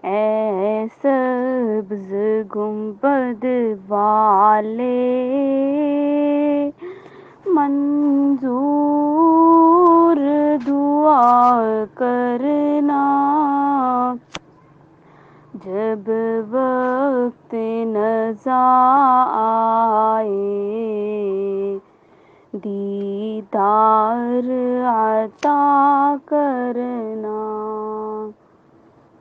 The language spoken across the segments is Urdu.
اے سبز گنبد والے منظور دعا کرنا، جب وقت نزا آئے دیدار عطا کرنا۔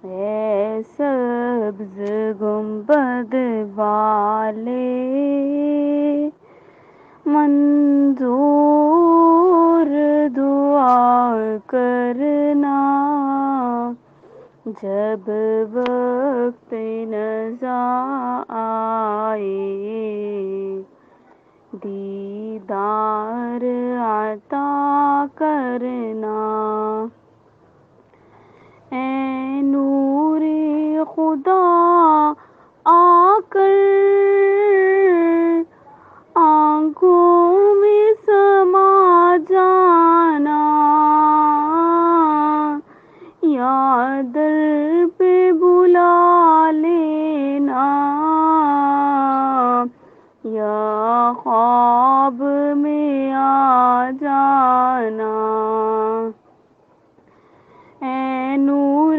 اے سبز گنبد والے منظور دعا کرنا، جب وقت نزا آئے دیدار عطا کرنا۔ اے نور خدا آ کر آنکھوں میں سما جانا، یا در پہ بلا لینا، یا خواب میں آ جانا۔ اے نور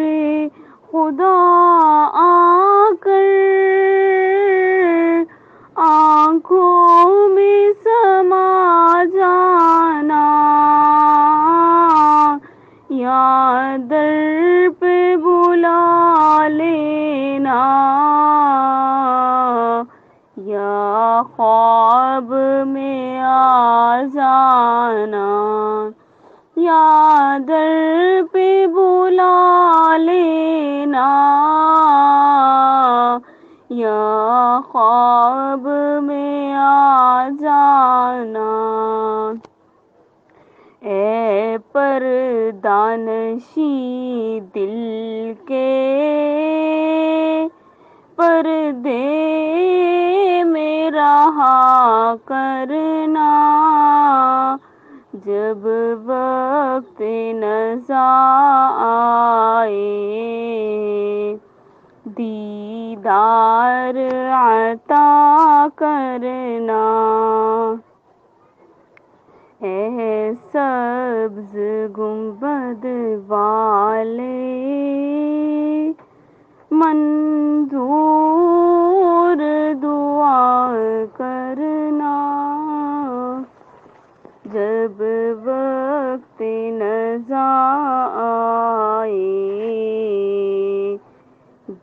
خدا آ کر آنکھوں میں سما جانا، یا در پہ بلا لینا، یا خواب میں آ جانا۔ یا در پہ بلا لینا، یا خواب میں آ جانا۔ اے پردانشی دل کے پردے میں رہا کرنا، جب وقت نزا آئے دیدار عطا کرنا۔ اے سبز گنبد والے منظور دعا کرنا، جب وقت نزا آئے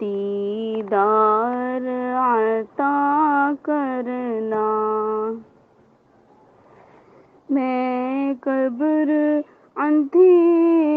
دیدار عطا کرنا۔ میں قبر اندھیروں